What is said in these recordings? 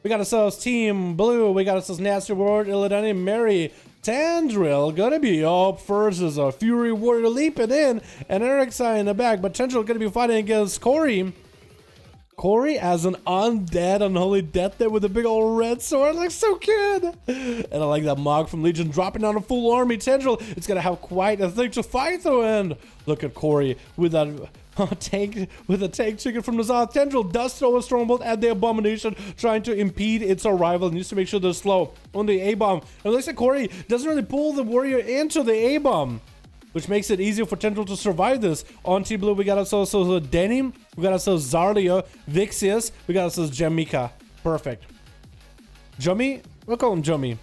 We got ourselves Team Blue. We got ourselves Nasty World, Illidan, Mary, Tendril gonna be up first as a Fury Warrior leaping in, and Eric's in the back. But Tendril gonna be fighting against Corey. Corey as an undead, unholy death there with a big old red sword. Looks so good. And I like that Mog from Legion dropping down a full army. Tendril, it's gonna have quite a thing to fight through. And look at Corey with that tank, with a tank chicken from the south. Tendril does throw a Strongbolt at the Abomination, trying to impede its arrival. Needs to make sure they're slow on the A-bomb. And it looks like Corey doesn't really pull the warrior into the A-bomb, which makes it easier for Tendril to survive this. On Team Blue, we got ourselves Denim, we got ourselves Zarlia, Vixius, we got ourselves Jamika. Perfect. Jummy? We'll call him Jummy.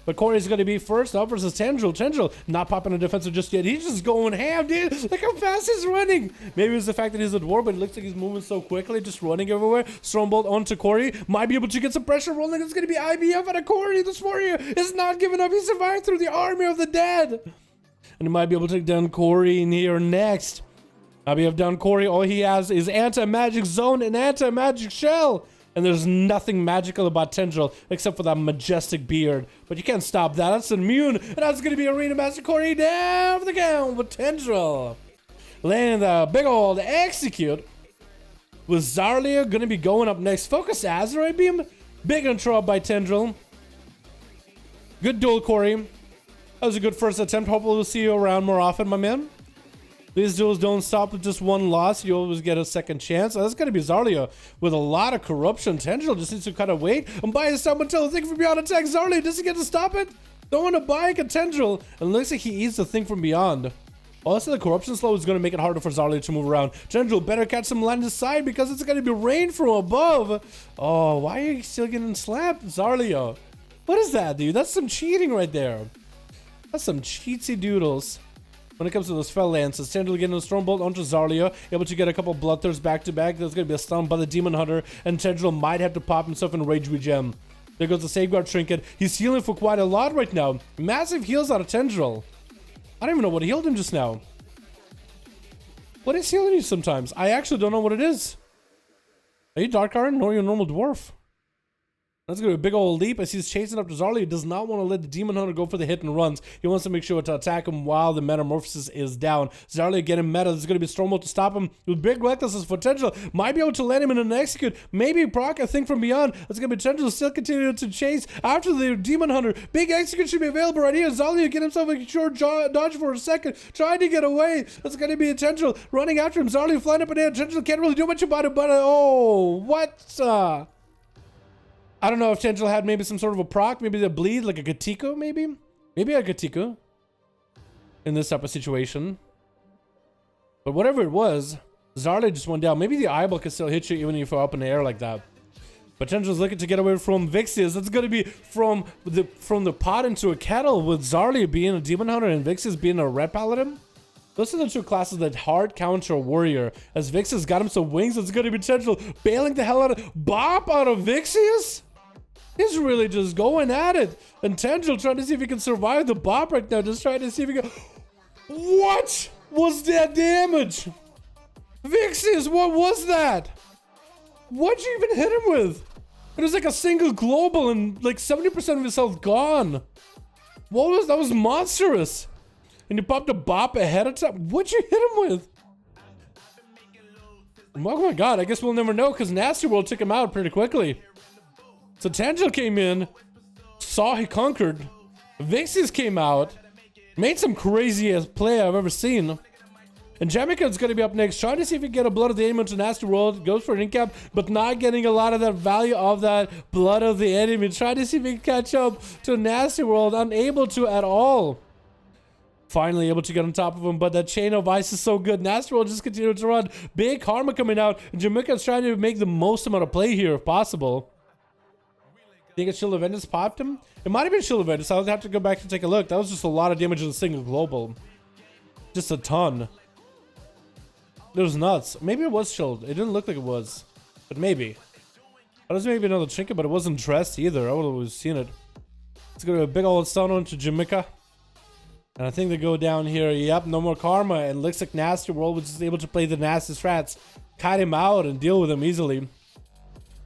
But Corey's going to be first up versus Tendril. Tendril not popping a defensive just yet. He's just going ham, dude. Look how fast he's running. Maybe it's the fact that he's a dwarf, but it looks like he's moving so quickly, just running everywhere. Strongbolt onto Corey. Might be able to get some pressure rolling. It's going to be IBF out of Corey. This warrior is not giving up. He survived through the army of the dead. And he might be able to take down Corey in here next. IBF down Corey. All he has is anti-magic zone and anti-magic shell. And there's nothing magical about Tendril except for that majestic beard. But you can't stop that. That's immune. And that's going to be Arena Master Corey down for the count with Tendril. Landing the big old execute. With Zarlia going to be going up next. Focus Azeroth beam. Big intro by Tendril. Good duel, Corey. That was a good first attempt. Hopefully we'll see you around more often, my man. These duels don't stop with just one loss. You always get a second chance. That's going to be Zarlia with a lot of corruption. Tendril just needs to kind of wait and buy his time until the thing from beyond attacks Zarlia. Does he get to stop it? Don't want to buy a Tendril. And looks like he eats the thing from beyond. Also, the corruption slow is going to make it harder for Zarlia to move around. Tendril better catch some land aside because it's going to be rain from above. Oh, why are you still getting slapped, Zarlia? What is that, dude? That's some cheating right there. That's some cheatsy doodles. When it comes to those fell lances, Tendril getting a Strongbolt onto Zarlia, able to get a couple Bloodthirsts back to back. There's going to be a stun by the Demon Hunter, and Tendril might have to pop himself in Rage Regen. There goes the Safeguard Trinket. He's healing for quite a lot right now. Massive heals out of Tendril. I don't even know what healed him just now. What is healing you sometimes? I actually don't know what it is. Are you Dark Iron or are you a normal dwarf? That's going to be a big old leap as he's chasing up to Zarlia. He does not want to let the Demon Hunter go for the hit and runs. He wants to make sure to attack him while the Metamorphosis is down. Zarlia getting meta. There's going to be Strongbolt to stop him with big recklessness for Tendril. Might be able to land him in an execute. Maybe proc a thing from beyond. It's going to be Tendril still continuing to chase after the Demon Hunter. Big execute should be available right here. Zarlia get himself a short dodge for a second. Trying to get away. That's going to be a Tendril running after him. Zarlia flying up and down. Tendril can't really do much about it, but oh, what? I don't know if Tendril had maybe some sort of a proc, maybe the bleed, like a Gatiko, maybe? Maybe a Gatiko in this type of situation. But whatever it was, Zarlia just went down. Maybe the eyeball can still hit you even if you're up in the air like that. But Tendril's looking to get away from Vixius. That's going to be from the pot into a kettle with Zarlia being a Demon Hunter and Vixius being a Red Paladin. Those are the two classes that hard counter a warrior. As Vixius got him some wings, it's going to be Tendril bailing the hell out of Bop out of Vixius. He's really just going at it. And Tendril trying to see if he can survive the bop right now. Just trying to see if he can... What was that damage? Vixius, what was that? What'd you even hit him with? It was like a single global and like 70% of his health gone. What was that? Was monstrous. And you popped a bop ahead of time. What'd you hit him with? Oh my god, I guess we'll never know because Nasty World took him out pretty quickly. So Tendril came in, saw he conquered. Vixius came out, made some craziest play I've ever seen. And Jamika is going to be up next, trying to see if he can get a Blood of the Enemy to Nasty World. Goes for an incap, but not getting a lot of that value of that Blood of the Enemy. Trying to see if he can catch up to Nasty World, unable to at all. Finally able to get on top of him, but that Chain of Ice is so good. Nasty World just continues to run. Big Karma coming out, and Jamika is trying to make the most amount of play here if possible. Think it's Shield of Ventus popped him? It might have been Shield of Ventus. I'll have to go back and take a look. That was just a lot of damage in a single global. Just a ton. It was nuts. Maybe it was Shield. It didn't look like it was. But maybe. That was maybe another trinket, but it wasn't dressed either. I would have seen it. It's going to be a big old stun onto Jamika. And I think they go down here. Yep, no more Karma. And looks like Nasty World was just able to play the nasty strats. Kite him out and deal with him easily.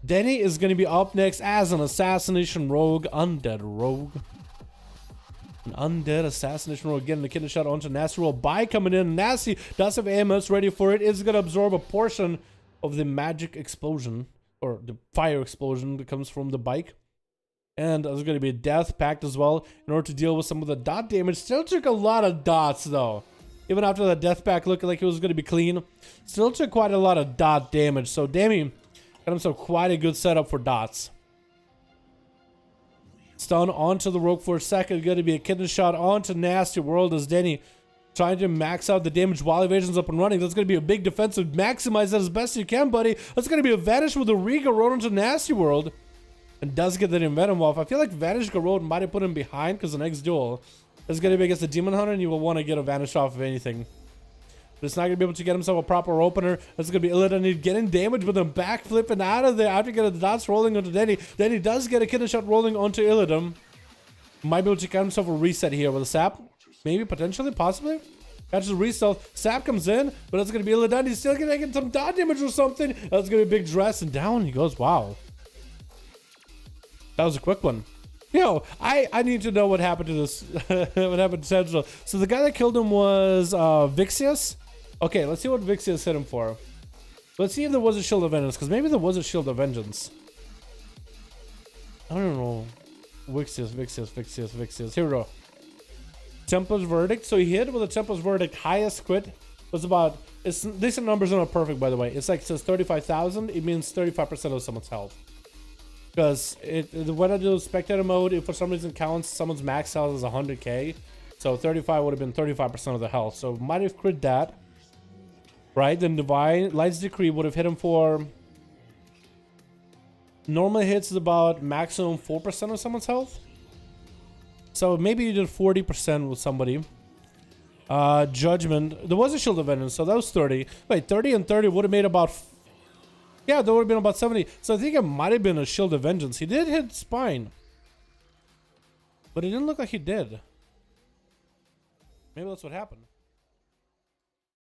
Denny is going to be up next as an Assassination Rogue, Undead Rogue. An Undead Assassination Rogue getting the kidney shot onto Nasty Roll. By coming in, Nasty does have AMS ready for it. Is going to absorb a portion of the magic explosion, or the fire explosion that comes from the bike. And there's going to be a death pact as well in order to deal with some of the dot damage. Still took a lot of dots though. Even after the death pack looking like it was going to be clean, still took quite a lot of dot damage. So Demi got himself quite a good setup for dots. Stun onto the Rogue for a second. Going to be a kidney shot onto Nasty World as Denny trying to max out the damage while evasion's up and running. That's going to be a big defensive. Maximize that as best you can, buddy. That's going to be a Vanish with a Riga road onto Nasty World. And does get that Venom off. I feel like Vanish Garrod might have put him behind because the next duel is going to be against the Demon Hunter and you will want to get a Vanish off of anything. But it's not going to be able to get himself a proper opener. That's going to be Illidan getting damage but then backflipping out of there after getting the dots rolling onto Denny. Then he does get a kidney shot rolling onto Illidan. Might be able to get himself a reset here with a Sap. Maybe, potentially, possibly. Catches a reset. Sap comes in, but that's going to be Illidan. He's still going to get some dot damage or something. That's going to be a big dress and down he goes. Wow. That was a quick one. Yo, I need to know what happened to this. What happened to Central. So the guy that killed him was Vixius. Okay, let's see what Vixius hit him for. Let's see if there was a Shield of Vengeance, because maybe there was a Shield of Vengeance. I don't know. Vixius. Here we go. Templar's Verdict. So he hit with a Templar's Verdict. Highest crit was about... These numbers are not perfect, by the way. It's like it says 35,000. It means 35% of someone's health. Because when I do spectator mode, it for some reason counts someone's max health as 100k. So 35 would have been 35% of the health. So might have crit that. Right? Then Divine Light's Decree would have hit him for... Normally hits is about maximum 4% of someone's health. So maybe you did 40% with somebody. Judgment. There was a Shield of Vengeance, so that was 30. Wait, 30 and 30 would have made about... Yeah, that would have been about 70. So I think it might have been a Shield of Vengeance. He did hit Spine. But it didn't look like he did. Maybe that's what happened.